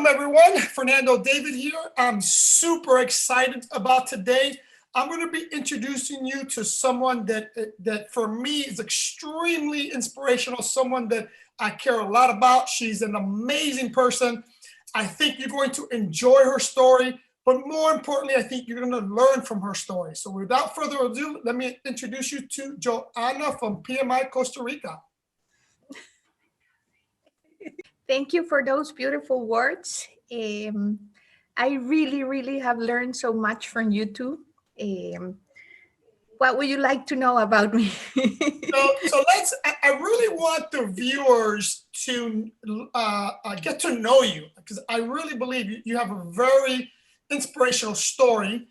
Welcome everyone, Fernando David here. I'm super excited about today. I'm going to be introducing you to someone that for me is extremely inspirational, someone that I care a lot about. She's an amazing person. I think you're going to enjoy her story, but more importantly, I think you're going to learn from her story. So without further ado, let me introduce you to Joanna from PMI, Costa Rica. Thank you for those beautiful words. I really have learned so much from you two. What would you like to know about me? So I really want the viewers to get to know you, because I really believe you have a very inspirational story.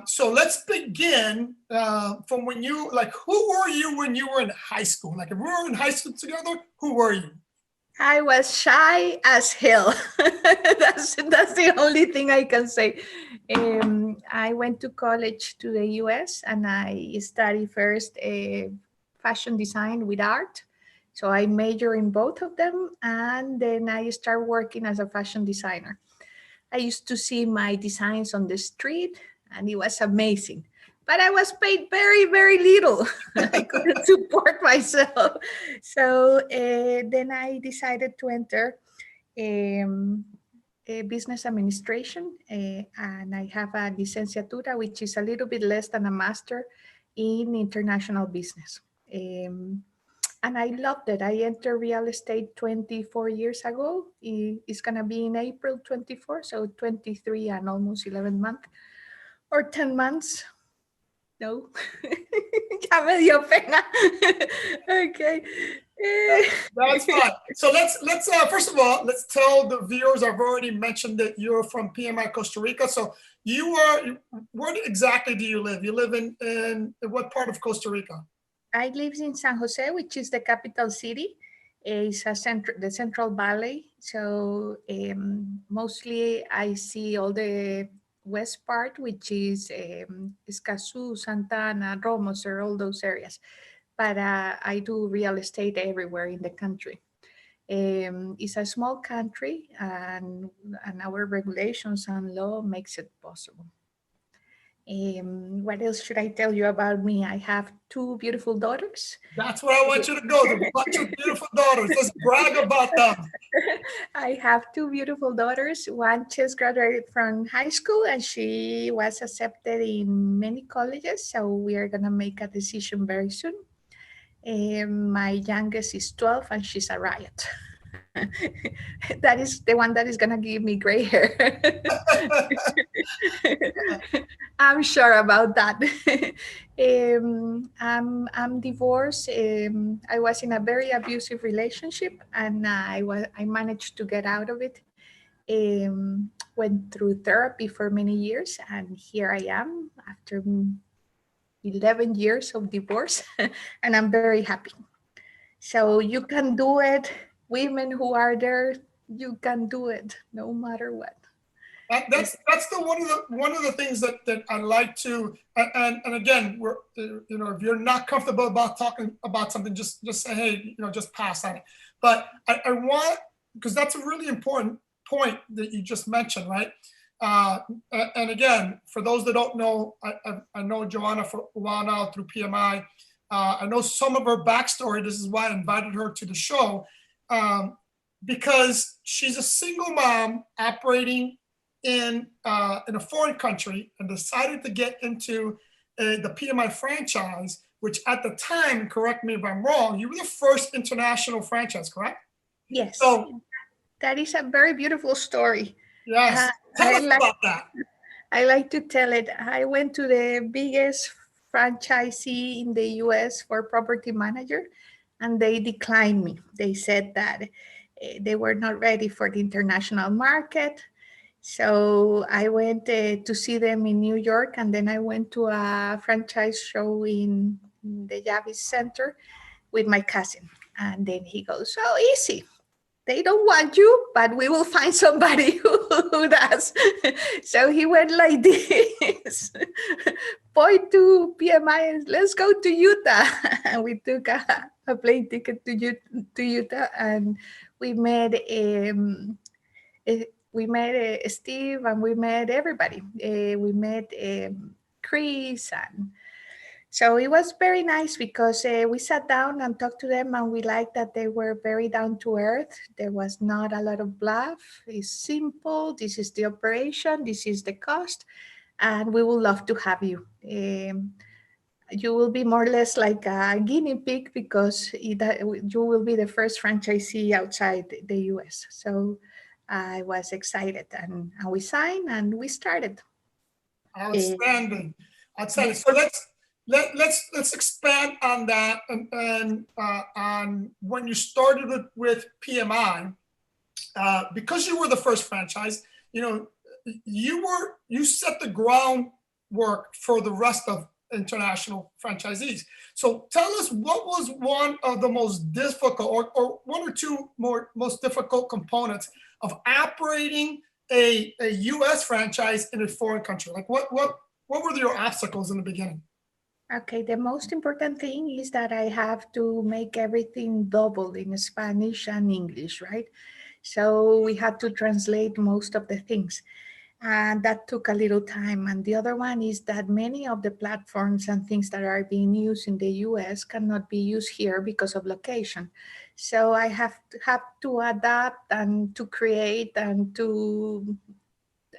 So let's begin from when you, who were you when you were in high school? Like if we were in high school together, who were you? I was shy as hell. That's the only thing I can say. I went to college to the US and I studied first fashion design with art. So I major in both of them and then I started working as a fashion designer. I used to see my designs on the street and it was amazing. But I was paid very little. I couldn't support myself. So then I decided to enter business administration, and I have a licenciatura, which is a little bit less than a master in international business. And I loved it. I entered real estate 24 years ago. It's going to be in April 24, so 23 and almost 11 months or 10 months. No, ya me dio pena. Okay. That's fine. So let's first of all, let's tell the viewers. I've already mentioned that you're from PMI Costa Rica. So where exactly do you live? You live in what part of Costa Rica? I live in San Jose, which is the capital city. It's the Central Valley. So mostly I see all the west part, which is Escazú, Santa Ana, Romoser, all those areas. But I do real estate everywhere in the country. It's a small country and our regulations and law makes it possible. What else should I tell you about me? I have two beautiful daughters. That's where I want you to go, the bunch of beautiful daughters. Let's brag about them. I have two beautiful daughters. One just graduated from high school and she was accepted in many colleges. So we are going to make a decision very soon. My youngest is 12 and she's a riot. That is the one that is going to give me gray hair. I'm sure about that. I'm divorced. I was in a very abusive relationship and I managed to get out of it. Went through therapy for many years and here I am after 11 years of divorce and I'm very happy. So you can do it. Women who are there, you can do it no matter what. That's one of the things that I like to, and again, if you're not comfortable about talking about something, just say, hey, just pass on it. But I want, because that's a really important point that you just mentioned, right? And again, for those that don't know, I know Joanna for a while now through PMI. I know some of her backstory. This is why I invited her to the show, because she's a single mom operating in a foreign country and decided to get into the PMI franchise, which at the time, correct me if I'm wrong, you were the first international franchise, correct? Yes. So that is a very beautiful story. Yes. Tell us about that. I like to tell it. I went to the biggest franchisee in the US for property manager and they declined me. They said that they were not ready for the international market. So I went to see them in New York and then I went to a franchise show in the Yavis Center with my cousin. And then he goes, so easy. They don't want you, but we will find somebody who does. So he went like this, point to PMI, let's go to Utah. And we took a plane ticket to Utah and we met we met Steve, and we met everybody. We met Chris, and so it was very nice because we sat down and talked to them, and we liked that they were very down to earth. There was not a lot of bluff. It's simple. This is the operation. This is the cost, and we would love to have you. You will be more or less like a guinea pig because you will be the first franchisee outside the US. So I was excited, and we signed and we started. Outstanding. Outstanding. Yeah. So let's expand on that and on when you started with PMI, because you were the first franchise. You set the groundwork for the rest of international franchisees. So tell us, what was one of the most difficult, or one or two most difficult components of operating a U.S. franchise in a foreign country? Like what were your obstacles in the beginning? Okay, the most important thing is that I have to make everything double in Spanish and English, right? So we had to translate most of the things, and that took a little time. And the other one is that many of the platforms and things that are being used in the US cannot be used here because of location. So I have to adapt and to create and to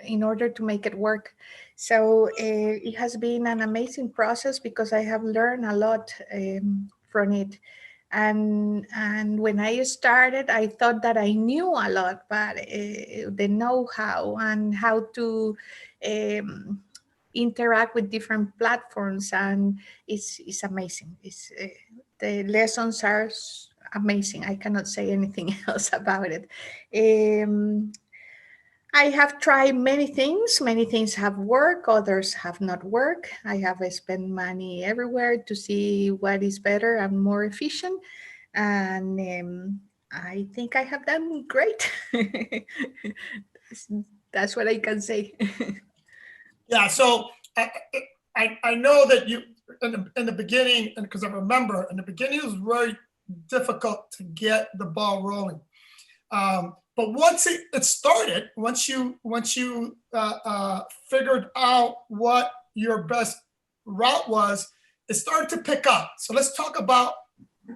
in order to make it work. So it has been an amazing process because I have learned a lot from it. And when I started, I thought that I knew a lot, but the know-how and how to interact with different platforms, and it's amazing. The lessons are amazing. I cannot say anything else about it. I have tried many things. Many things have worked, others have not worked. I have spent money everywhere to see what is better and more efficient. And I think I have done great. That's what I can say. Yeah. So I know that you in the beginning, and because I remember in the beginning it was very difficult to get the ball rolling. But once it started, once you figured out what your best route was, it started to pick up. So let's talk about,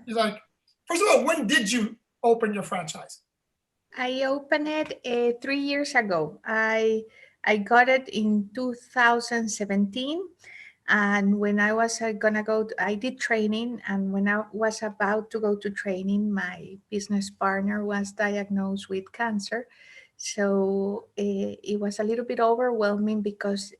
like, first of all, when did you open your franchise? I opened it 3 years ago. I got it in 2017. And when I was gonna go, I did training. And when I was about to go to training, my business partner was diagnosed with cancer. So it was a little bit overwhelming because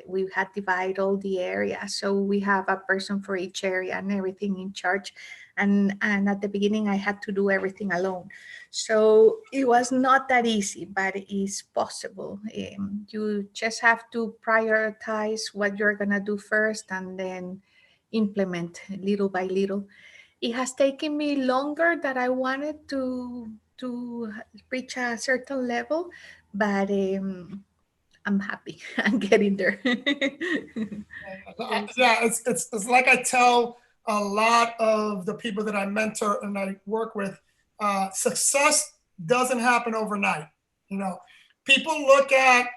we had divided all the area. So we have a person for each area and everything in charge. And at the beginning, I had to do everything alone. So it was not that easy, but it is possible. You just have to prioritize what you're going to do first and then implement little by little. It has taken me longer than I wanted to reach a certain level, but I'm happy. I'm getting there. Yes. Yeah, it's like I tell a lot of the people that I mentor and I work with. Success doesn't happen overnight. You know, people look at,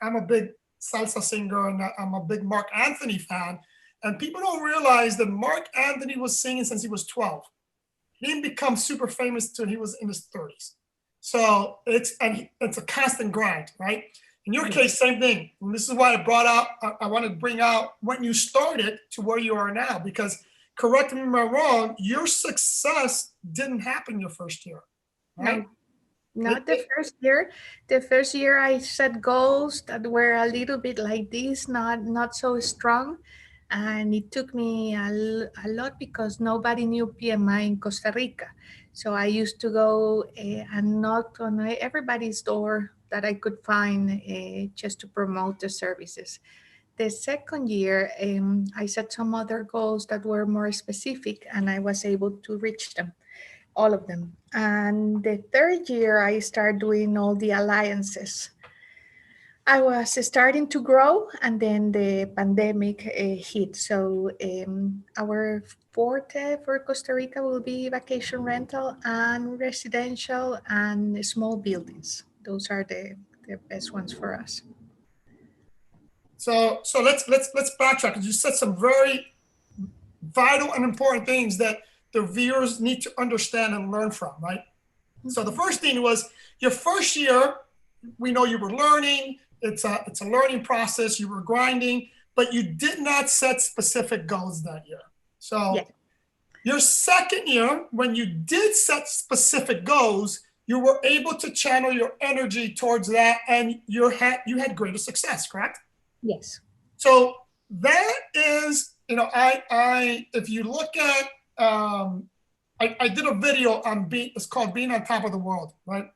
I'm a big salsa singer and I'm a big Mark Anthony fan, and people don't realize that Mark Anthony was singing since he was 12. He didn't become super famous till he was in his 30s. So it's a constant grind, right? In your case, same thing. And this is why I want to bring out when you started to where you are now, because correct me if I'm wrong, your success didn't happen your first year, right? No, not the first year. The first year I set goals that were a little bit like this, not so strong. And it took me a lot because nobody knew PMI in Costa Rica. So I used to go and knock on everybody's door that I could find just to promote the services. The second year, I set some other goals that were more specific, and I was able to reach them, all of them. And the third year, I started doing all the alliances. I was starting to grow, and then the pandemic hit. So our forte for Costa Rica will be vacation rental and residential and small buildings. Those are the best ones for us. So let's backtrack, because you said some very vital and important things that the viewers need to understand and learn from, right? So the first thing was your first year. We know you were learning. It's a learning process. You were grinding, but you did not set specific goals that year. So Yeah. your second year, when you did set specific goals, you were able to channel your energy towards that, and you had greater success, correct? Yes. So that is, I if you look at, I did a video on it's called Being on Top of the World, right?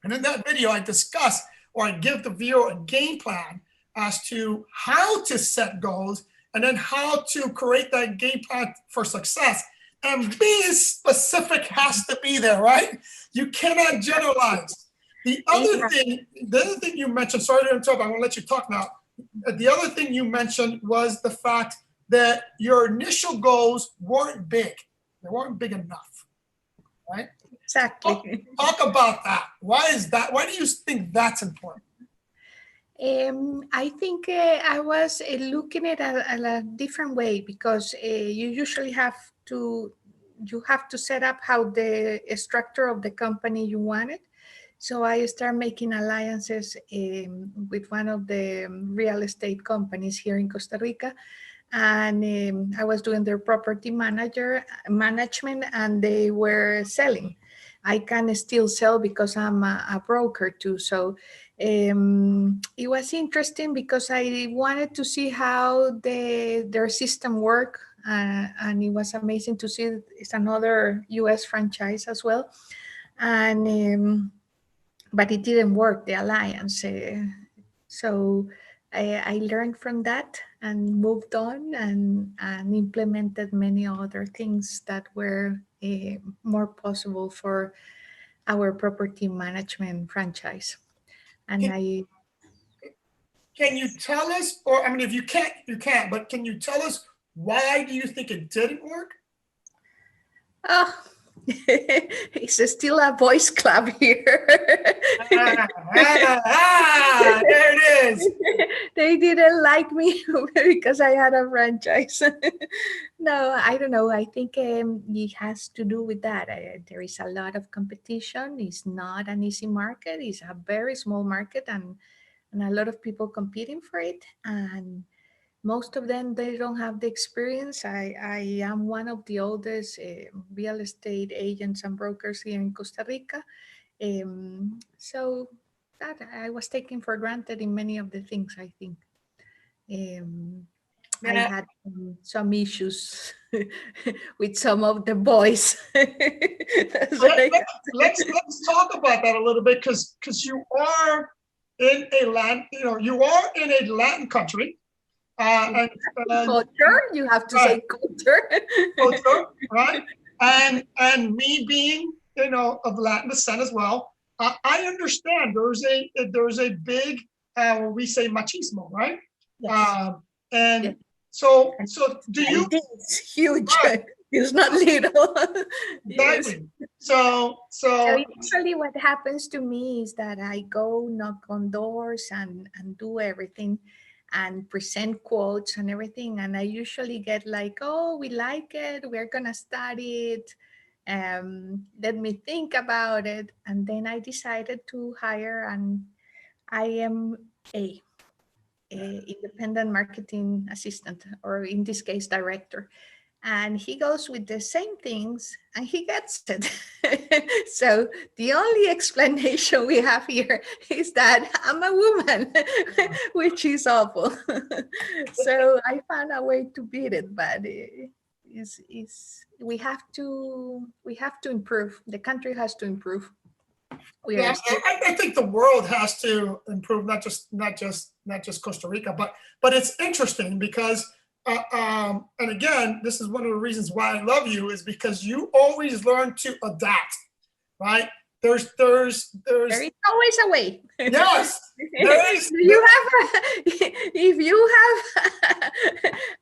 And in that video, I discuss, or I give the viewer a game plan as to how to set goals, and then how to create that game plan for success. And being specific has to be there, right? You cannot generalize. The other thing you mentioned, sorry to interrupt, I'm gonna let you talk now. The other thing you mentioned was the fact that your initial goals weren't big. They weren't big enough, right? Exactly. Talk about that. Why is that? Why do you think that's important? I think I was looking at a different way, because you usually have to set up how the structure of the company you wanted. So I started making alliances with one of the real estate companies here in Costa Rica, and I was doing their property management, and they were selling. I can still sell because I'm a broker too. So it was interesting, because I wanted to see how their system worked, and it was amazing to see it's another US franchise as well. And but it didn't work, the alliance. So I learned from that and moved on, and implemented many other things that were more possible for our property management franchise. And Can you tell us, or I mean, if you can't, you can't, but can you tell us why do you think it didn't work? oh, it's still a boys club here. There it is. They didn't like me because I had a franchise. No, I don't know. I think it has to do with that. There is a lot of competition. It's not an easy market. It's a very small market, and a lot of people competing for it. And most of them, they don't have the experience. I am one of the oldest real estate agents and brokers here in Costa Rica. So that I was taken for granted in many of the things, I think. I Now, had some issues with some of the boys. That's what let's talk about that a little bit, because you are in a Latin country, and culture, you have to say culture. culture, right? And me being, of Latin descent as well, I understand there's a big, we say machismo, right? Yes. And Yes. so do you? It's huge. Right. It's not little. Yes. Exactly. So So usually what happens to me is that I go knock on doors and do everything and present quotes and everything. And I usually get like, oh, we like it. We're going to study it. Let me think about it. And then I decided to hire an IMA, independent marketing assistant, or in this case, director. And he goes with the same things and he gets it. So the only explanation we have here is that I'm a woman, which is awful. So I found a way to beat it, but we have to improve. The country has to improve. yeah, I think the world has to improve, not just Costa Rica, but it's interesting because, and again, this is one of the reasons why I love you, is because you always learn to adapt, right? There is always a way. Yes, there is. If you have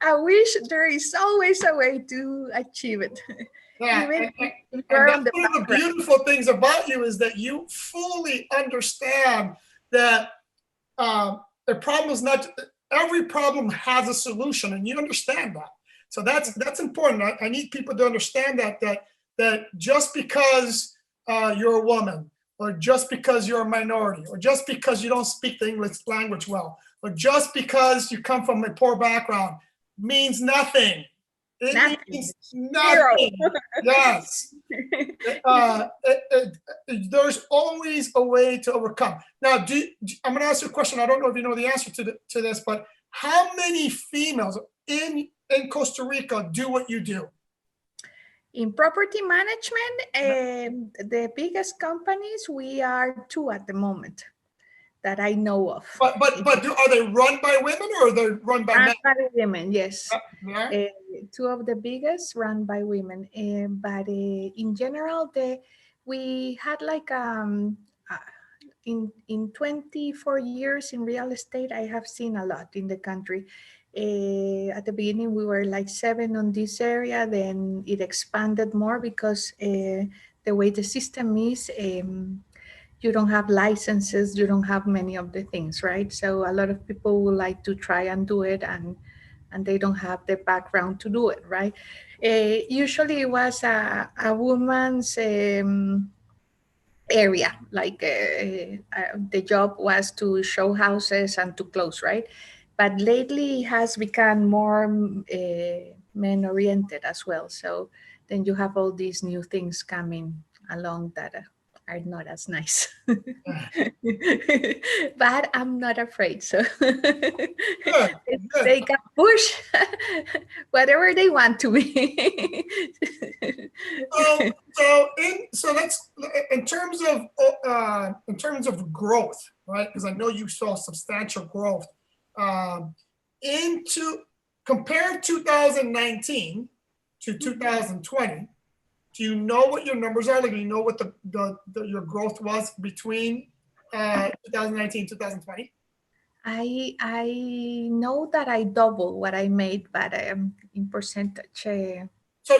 a wish, there is always a way to achieve it. Yeah, Even if and you're that's on the one of the background. beautiful things about you is that you fully understand that the problem is not every problem has a solution, and you understand that. So that's important. I need people to understand that just because you're a woman, or just because you're a minority, or just because you don't speak the English language well, or just because you come from a poor background means nothing. It means nothing. Yes. There's always a way to overcome. Now, I'm going to ask you a question. I don't know if you know the answer to this, but how many females in Costa Rica do what you do? In property management, the biggest companies, we are 2 at the moment that I know of. But are they run by women or are they run by men? By women, yes. Yeah. 2 of the biggest run by women. But in general, we had like in 24 years in real estate, I have seen a lot in the country. At the beginning, we were like 7 on this area. Then it expanded more because the way the system is, you don't have licenses, you don't have many of the things, right? So a lot of people would like to try and do it, and they don't have the background to do it, right? Usually it was a woman's area, like the job was to show houses and to close, right? But lately it has become more men oriented as well. So then you have all these new things coming along that are not as nice. But I'm not afraid. So they can push whatever they want to be. So that's in terms of growth, right? Because I know you saw substantial growth compare 2019 to 2020. Do you know what your numbers are? Like, do you know what your growth was between 2019 and 2020? I know that I doubled what I made, but in percentage. So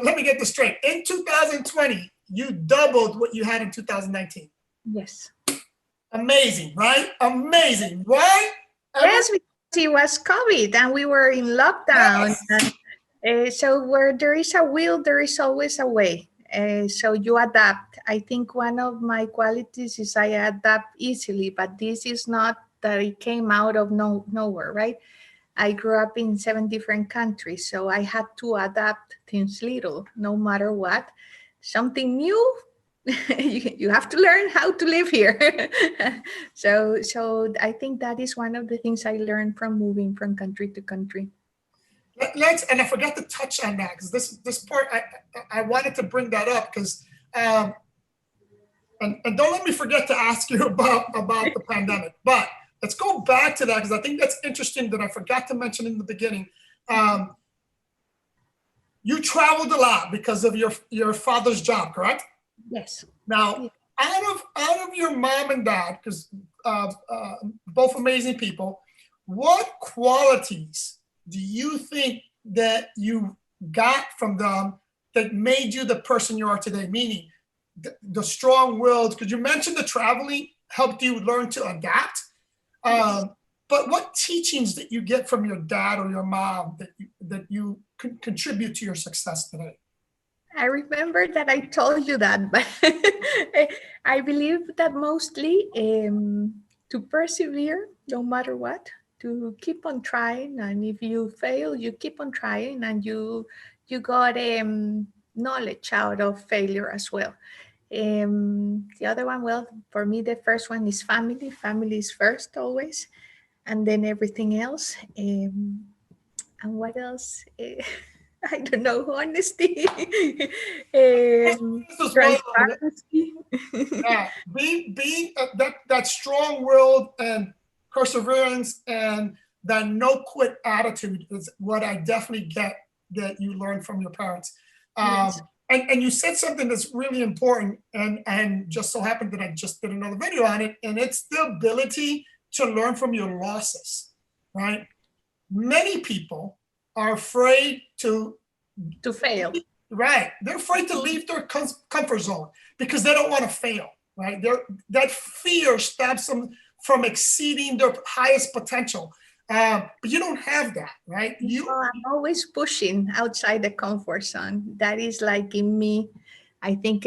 let me get this straight. In 2020, you doubled what you had in 2019. Yes. Amazing, right? Amazing. Why? Yes, because it was COVID and we were in lockdown. Yes. So where there is a will, there is always a way. So you adapt. I think one of my qualities is I adapt easily, but this is not that it came out of nowhere, right? I grew up in 7 different countries, so I had to adapt things little, no matter what. Something new, you have to learn how to live here. So I think that is one of the things I learned from moving from country to country. And I forgot to touch on that because this part I wanted to bring that up because and don't let me forget to ask you about the pandemic. But let's go back to that because I think that's interesting that I forgot to mention in the beginning. You traveled a lot because of your father's job, correct? Yes. Now, out of your mom and dad, because both amazing people, what qualities do you think that you got from them that made you the person you are today? Meaning the strong-willed, because you mentioned the traveling helped you learn to adapt. But what teachings that you get from your dad or your mom that you could contribute to your success today? I remember that I told you that, but I believe that mostly to persevere no matter what, to keep on trying, and if you fail, you keep on trying, and you got knowledge out of failure as well. The other one, well, for me, the first one is family. Family is first always, and then everything else. And what else? I don't know, honesty. Transparency. Yeah, being that strong-willed and perseverance and that no-quit attitude is what I definitely get that you learned from your parents. Yes. and you said something that's really important, and just so happened that I just did another video on it, and it's the ability to learn from your losses, right? Many people are afraid to fail. right. They're afraid to leave their comfort zone because they don't want to fail, right? That fear stops them from exceeding their highest potential. But you don't have that, right? I'm always pushing outside the comfort zone. That is like in me. I think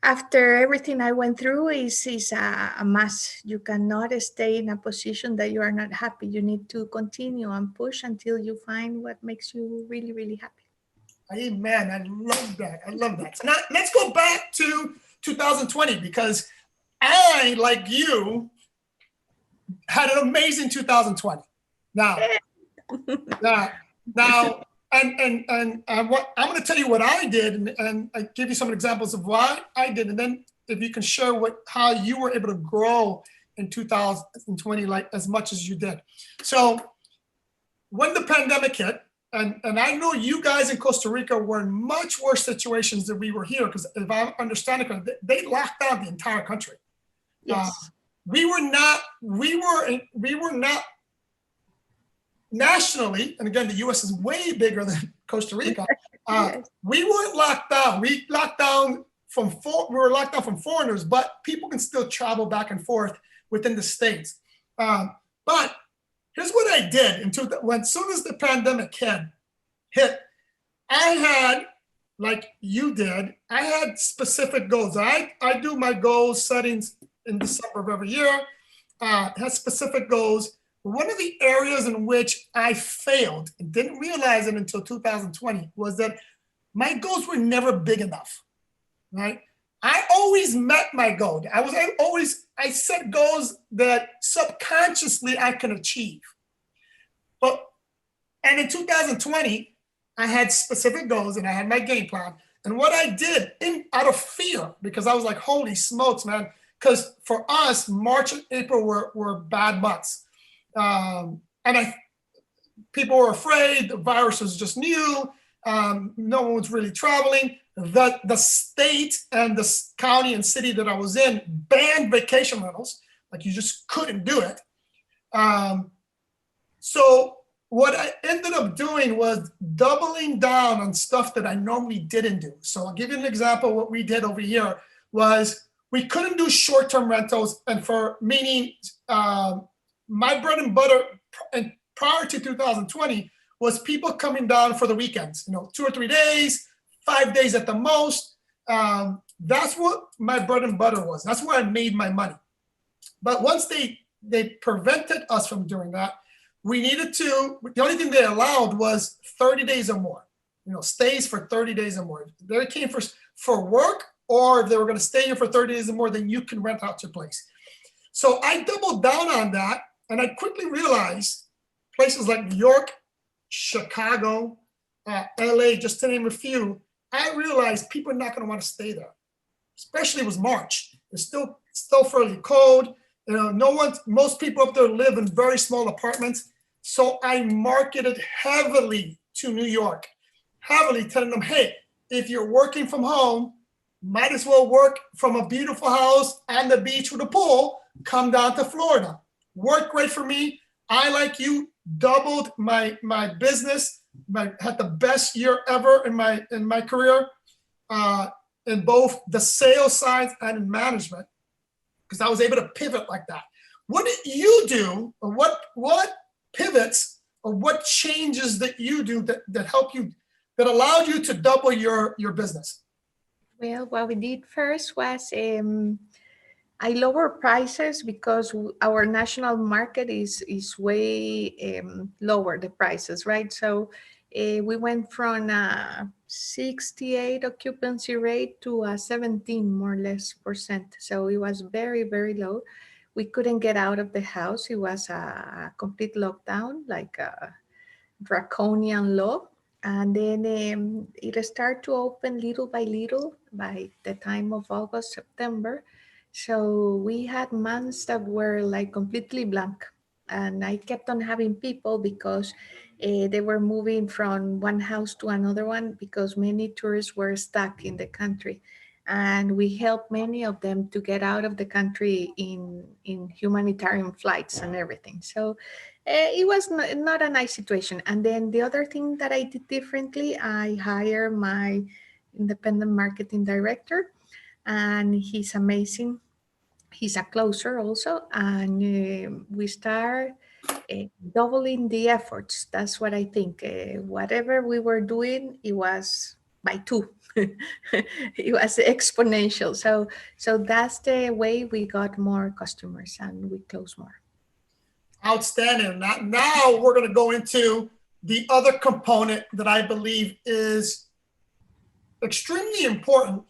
after everything I went through is a must. You cannot stay in a position that you are not happy. You need to continue and push until you find what makes you really, really happy. Amen. I love that. I love that. So now let's go back to 2020 because I, like you, had an amazing 2020. Now, what I'm going to tell you what I did, and I give you some examples of why I did, and then if you can share how you were able to grow in 2020, like as much as you did. So when the pandemic hit, and I know you guys in Costa Rica were in much worse situations than we were here, because if I understand it correctly, they locked down the entire country. Yes. We were not nationally, and again, the U.S. is way bigger than Costa Rica. Yes. We weren't locked down. We were locked down from foreigners, but people can still travel back and forth within the states. But here's what I did as soon as the pandemic hit, I had, like you did, I had specific goals. I do my goal settings in December of every year. Had specific goals. One of the areas in which I failed and didn't realize it until 2020 was that my goals were never big enough, right? I always met my goal. I set goals that subconsciously I can achieve. And in 2020, I had specific goals and I had my game plan. And what I did out of fear, because I was like, holy smokes, man, because for us, March and April were bad months. People were afraid, the virus was just new, no one was really traveling. The state and the county and city that I was in banned vacation rentals, like you just couldn't do it. So what I ended up doing was doubling down on stuff that I normally didn't do. So I'll give you an example. What we did over here was we couldn't do short-term rentals, and meaning my bread and butter and prior to 2020 was people coming down for the weekends, 2 or 3 days, 5 days at the most. That's what my bread and butter was. That's where I made my money. But once they prevented us from doing that, the only thing they allowed was 30 days or more, stays for 30 days or more. They came for work, or if they were going to stay here for 30 days or more, then you can rent out your place. So I doubled down on that, and I quickly realized places like New York, Chicago, LA, just to name a few, I realized people are not going to want to stay there. Especially it was March. It's still fairly cold. Most people up there live in very small apartments. So I marketed heavily to New York, heavily telling them, hey, if you're working from home, might as well work from a beautiful house on the beach with a pool, come down to Florida. Worked great for me. I, like you, doubled my business. Had the best year ever in my career, in both the sales side and in management, because I was able to pivot like that. What did you do, or what pivots, or what changes that you do that help you, that allowed you to double your business? Well, what we did first was I lower prices because our national market is way lower, the prices, right? So we went from a 68 occupancy rate to a 17 more or less percent. So it was very, very low. We couldn't get out of the house. It was a complete lockdown, like a draconian law. And then it started to open little by little by the time of August, September. So we had months that were like completely blank. and I kept on having people because they were moving from one house to another one because many tourists were stuck in the country. And we helped many of them to get out of the country in humanitarian flights and everything. So it was not a nice situation. And then the other thing that I did differently, I hired my independent marketing director, and he's amazing. He's a closer also, and we start doubling the efforts. That's what I think. Whatever we were doing, it was by two. It was exponential. So that's the way we got more customers and we close more. Outstanding. Now we're going to go into the other component that I believe is extremely important,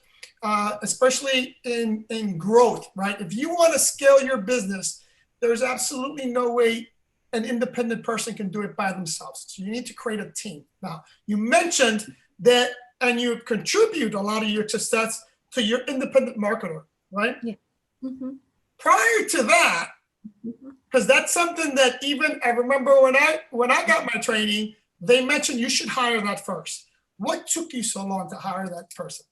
especially in growth, right? If you want to scale your business, there's absolutely no way an independent person can do it by themselves. So you need to create a team. Now, you mentioned that, and you contribute a lot of your success to your independent marketer, right? Yeah. Mm-hmm. Prior to that, because that's something that even I remember when I got my training, they mentioned you should hire that first. What took you so long to hire that person?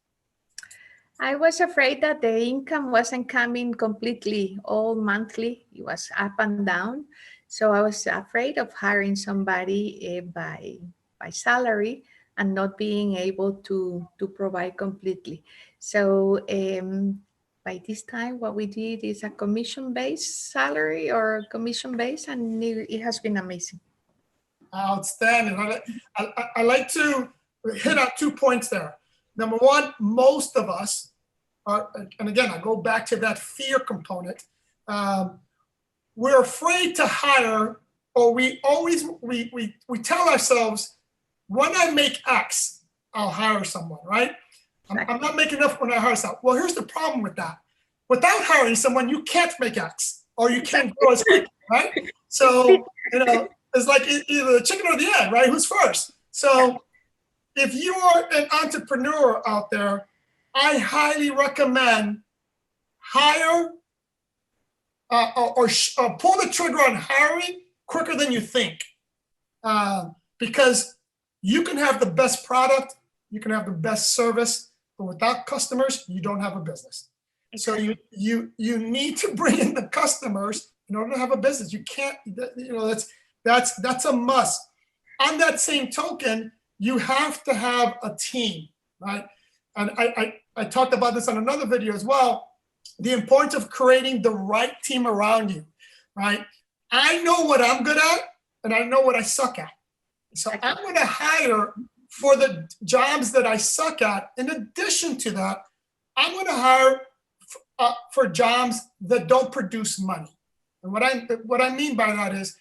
I was afraid that the income wasn't coming completely all monthly. It was up and down. So I was afraid of hiring somebody by salary and not being able to provide completely. So by this time, what we did is a commission-based salary or commission-based, and it has been amazing. Outstanding. I like to hit on 2 points there. Number one, most of us are, and again, I go back to that fear component. We're afraid to hire, or we tell ourselves, when I make X, I'll hire someone, right? I'm not making enough when I hire someone. Well, here's the problem with that. Without hiring someone, you can't make X, or you can't grow as quick, right? So, it's like either the chicken or the egg, right? Who's first? So if you are an entrepreneur out there, I highly recommend hire or pull the trigger on hiring quicker than you think. Because you can have the best product, you can have the best service, but without customers, you don't have a business. So you need to bring in the customers in order to have a business. You can't, that's a must. On that same token, you have to have a team, right? And I talked about this on another video as well, the importance of creating the right team around you, right? I know what I'm good at, and I know what I suck at. So I'm going to hire for the jobs that I suck at. In addition to that, I'm going to hire for jobs that don't produce money. And what I mean by that is,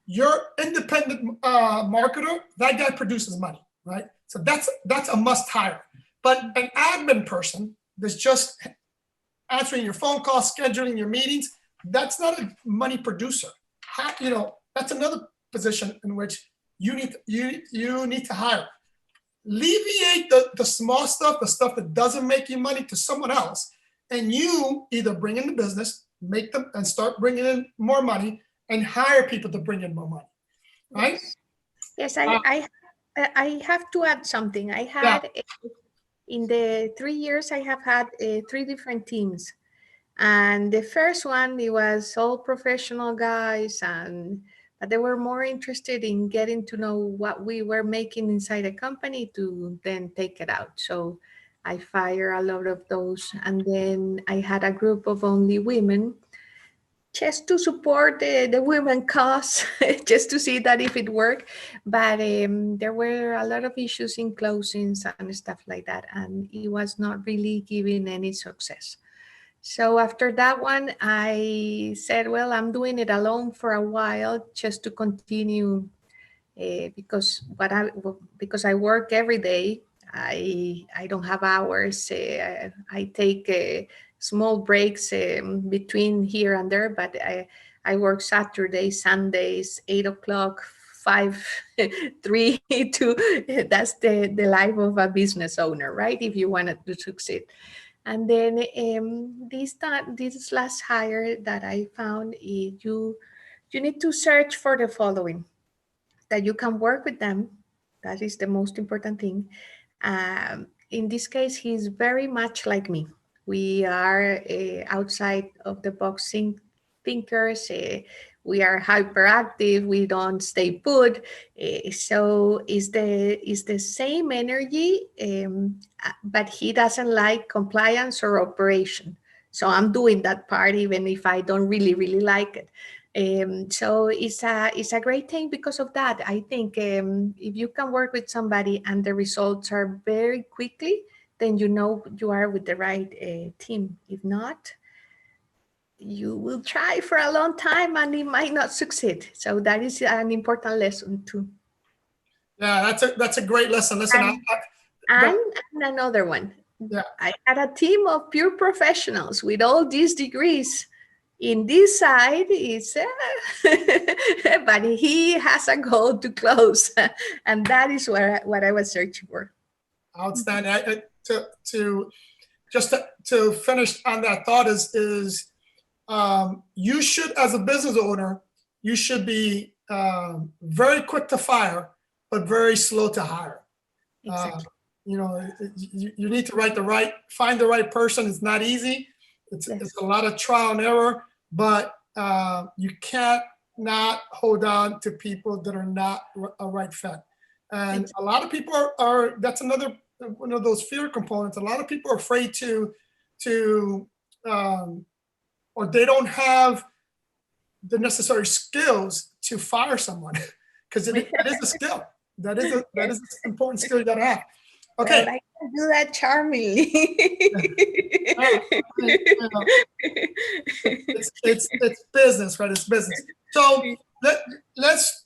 your independent marketer, that guy produces money, right? So that's a must hire. But an admin person that's just answering your phone calls, scheduling your meetings, that's not a money producer. That's another position in which you need to hire. Alleviate the small stuff, the stuff that doesn't make you money, to someone else, and you either bring in the business, make them, and start bringing in more money, and hire people to bring in more money, right? Yes, I have to add something. I had in the 3 years I have had 3 different teams, and the first one, it was all professional guys, but they were more interested in getting to know what we were making inside a company to then take it out. So I fired a lot of those, and then I had a group of only women, just to support the women cause, just to see that if it worked. But there were a lot of issues in closings and stuff like that, and it was not really giving any success. So after that one, I said, well, I'm doing it alone for a while just to continue, because I work every day. I don't have hours. I take small breaks between here and there, but I work Saturdays, Sundays, 8 o'clock, 5, 3, 2. That's the life of a business owner, right? If you wanted to succeed. And then this last hire that I found, you need to search for the following: that you can work with them. That is the most important thing. In this case, he's very much like me. We are outside of the box thinkers. We are hyperactive. We don't stay put. So it's the same energy, but he doesn't like compliance or operation. So I'm doing that part even if I don't really like it. So it's a great thing because of that. I think if you can work with somebody and the results are very quickly, then you know you are with the right team. If not, you will try for a long time and it might not succeed. So that is an important lesson too. Yeah, that's a great lesson. Listen, And another one. Yeah. I had a team of pure professionals with all these degrees. In this side is, but he has a goal to close, and that is what I was searching for. Outstanding. To finish on that thought is you should, as a business owner, you should be very quick to fire, but very slow to hire. Exactly. You need to find the right person. It's not easy. It's a lot of trial and error, but you can't not hold on to people that are not a right fit. And a lot of people are that's another one of those fear components. A lot of people are afraid to or they don't have the necessary skills to fire someone because it is a skill. That is an important skill you gotta have. Okay. Well, I can do that charmingly. It's business, right? It's business. So let's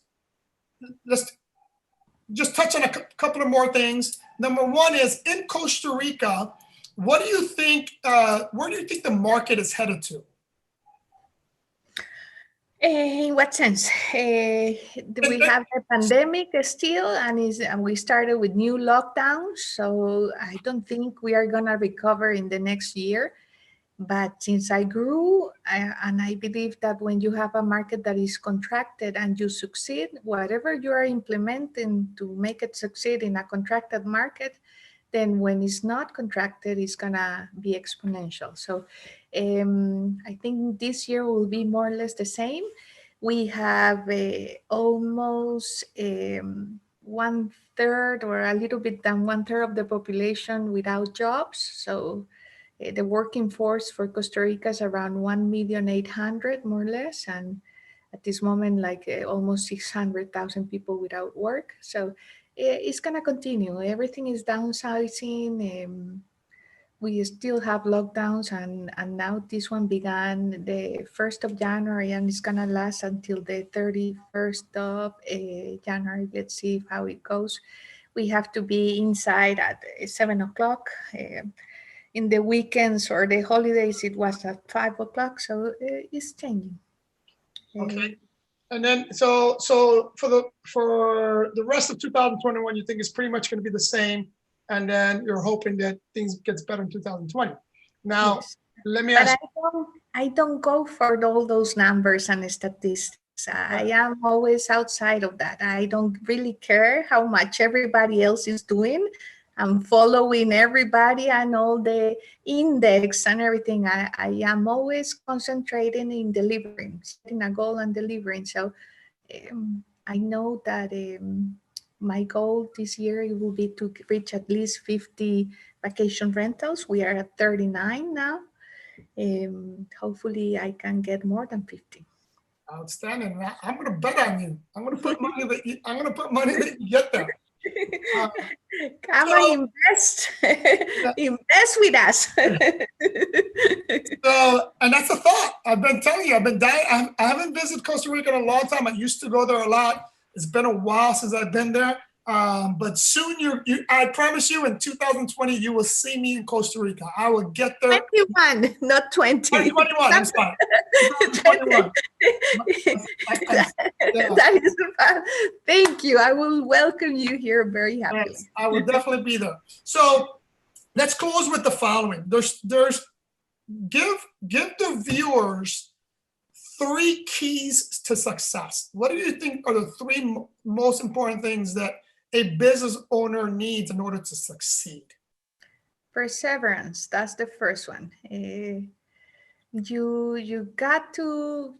just touch on a couple of more things. Number one is in Costa Rica, what do you think? Where do you think the market is headed to? In what sense? We have the pandemic still, and we started with new lockdowns. So I don't think we are gonna recover in the next year. But since I grew, and I believe that when you have a market that is contracted and you succeed, whatever you are implementing to make it succeed in a contracted market, then when it's not contracted, it's gonna be exponential. So I think this year will be more or less the same. We have almost 1/3 or a little bit than 1/3 of the population without jobs. So the working force for Costa Rica is around 1,800,000 more or less, and at this moment, like almost 600,000 people without work. So it's gonna continue. Everything is downsizing. We still have lockdowns, and now this one began the 1st of January, and it's gonna last until the 31st of January. Let's see how it goes. We have to be inside at 7 o'clock. In the weekends or the holidays, it was at 5 o'clock. So it's changing. Okay. And then so for the rest of 2021, you think it's pretty much going to be the same, and then you're hoping that things gets better in 2020. Now, yes. Let me ask. But I don't go for all those numbers and statistics. I am always outside of that. I don't really care how much everybody else is doing. I'm following everybody and all the index and everything. I am always concentrating in delivering, setting a goal and delivering. So I know that my goal this year it will be to reach at least 50 vacation rentals. We are at 39 now. Hopefully I can get more than 50. Outstanding. I'm going to bet on you. I'm going to put money that you get there. Come and invest. Invest with us. So, and that's a thought. I've been telling you, I've been dying. I haven't visited Costa Rica in a long time. I used to go there a lot. It's been a while since I've been there. But soon, I promise you, in 2020, you will see me in Costa Rica. I will get there. 21, not 20. 2021, I'm sorry. 2021. That is fun. Thank you. I will welcome you here very happily. Yes, I will definitely be there. So let's close with the following. Give the viewers 3 keys to success. What do you think are the 3 most important things that a business owner needs in order to succeed? Perseverance, that's the first one. You got to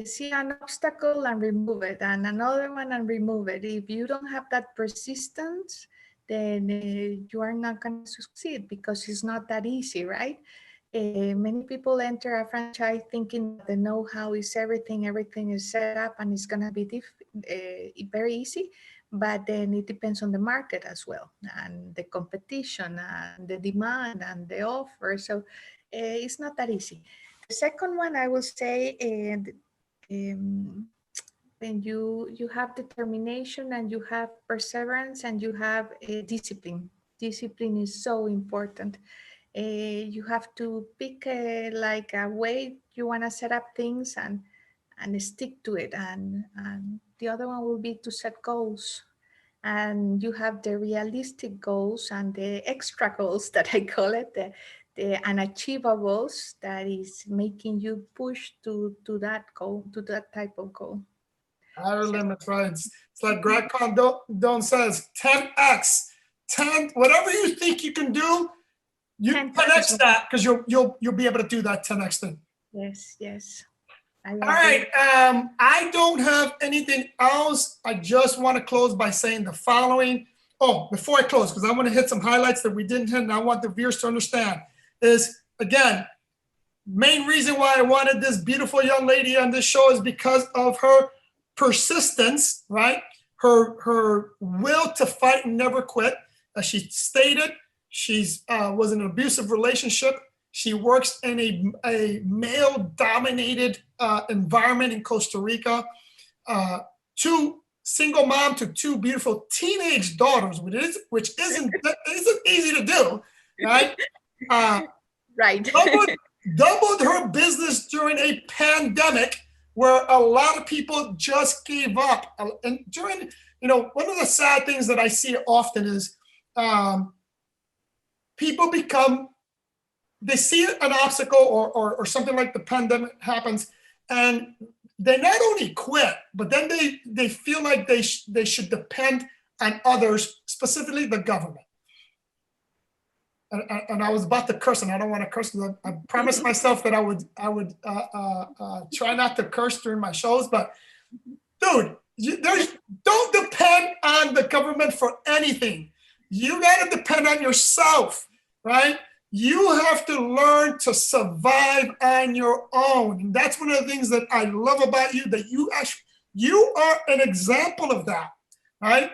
see an obstacle and remove it, and another one and remove it. If you don't have that persistence, then you are not going to succeed, because it's not that easy, right? Many people enter a franchise thinking that the know-how is everything is set up and it's going to be very easy, but then it depends on the market as well, and the competition and the demand and the offer. So it's not that easy. The second one, I will say, when you have determination and you have perseverance and you have discipline. Discipline is so important. You have to pick like a way you want to set up things and stick to it. And the other one will be to set goals. And you have the realistic goals and the extra goals that I call it, the unachievables, that is making you push to that goal, to that type of goal. Higher limits, right? It's like Greg Cardone says, 10x, 10, whatever you think you can do, you 10x that, because you'll be able to do that 10x thing. Yes. All right. I don't have anything else. I just want to close by saying the following. Oh, before I close, because I want to hit some highlights that we didn't hit, and I want the viewers to understand, is, again, main reason why I wanted this beautiful young lady on this show is because of her persistence, right? Her will to fight and never quit. As she stated, she's was in an abusive relationship. She works in a male-dominated environment in Costa Rica. Single mom to 2 beautiful teenage daughters, which isn't easy to do, right? Right. doubled her business during a pandemic where a lot of people just gave up. And during, one of the sad things that I see often is people they see an obstacle or something like the pandemic happens, and they not only quit, but then they feel like they should depend on others, specifically the government. And I was about to curse, and I don't want to curse, because I promised myself that I would try not to curse during my shows. But dude, don't depend on the government for anything. You got to depend on yourself, right? You have to learn to survive on your own. And that's one of the things that I love about you, that you are an example of that, right?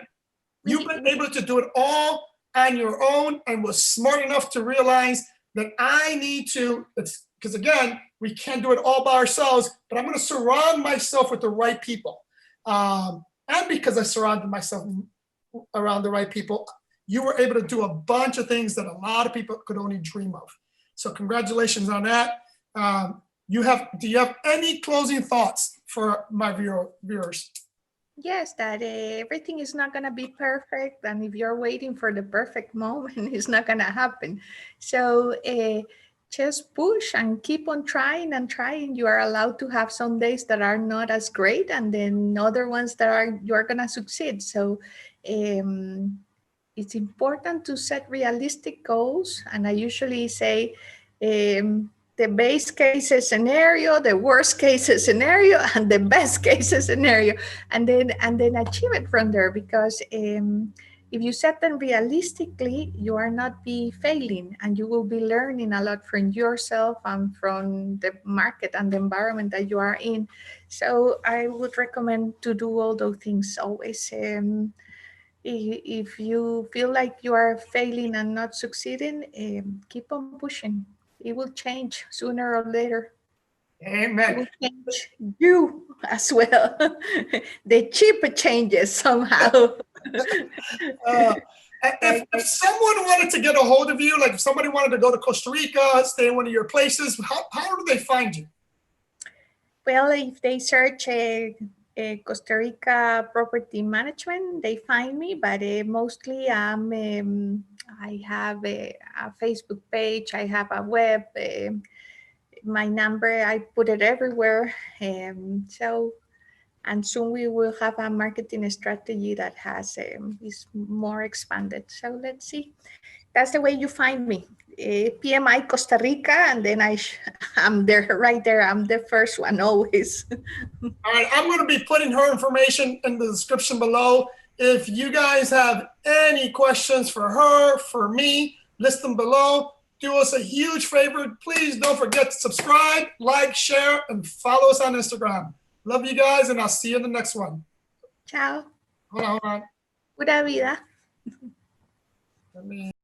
You've been able to do it all on your own, and was smart enough to realize that I need to, because again, we can't do it all by ourselves, but I'm going to surround myself with the right people. And because I surrounded myself around the right people, you were able to do a bunch of things that a lot of people could only dream of. So congratulations on that. Do you have any closing thoughts for my viewers? Yes, that everything is not going to be perfect. And if you're waiting for the perfect moment, it's not going to happen. So just push and keep on trying and trying. You are allowed to have some days that are not as great, and then other ones that you're going to succeed. So it's important to set realistic goals. And I usually say, the base case scenario, the worst case scenario, and the best case scenario, and then achieve it from there. Because if you set them realistically, you are not be failing, and you will be learning a lot from yourself and from the market and the environment that you are in. So I would recommend to do all those things always. If you feel like you are failing and not succeeding, keep on pushing. It will change sooner or later. Amen. It will change you as well. The chip changes somehow. If someone wanted to get a hold of you, like if somebody wanted to go to Costa Rica, stay in one of your places, how do they find you? Well, if they search Costa Rica property management, they find me, but mostly I'm I have a Facebook page. I have a web. My number, I put it everywhere. And soon we will have a marketing strategy that is more expanded. So let's see. That's the way you find me. PMI Costa Rica, and then I'm there, right there. I'm the first one always. All right, I'm going to be putting her information in the description below. If you guys have any questions for her, for me, list them below. Do us a huge favor. Please don't forget to subscribe, like, share, and follow us on Instagram. Love you guys, and I'll see you in the next one. Ciao. Hold on. Pura vida. Let me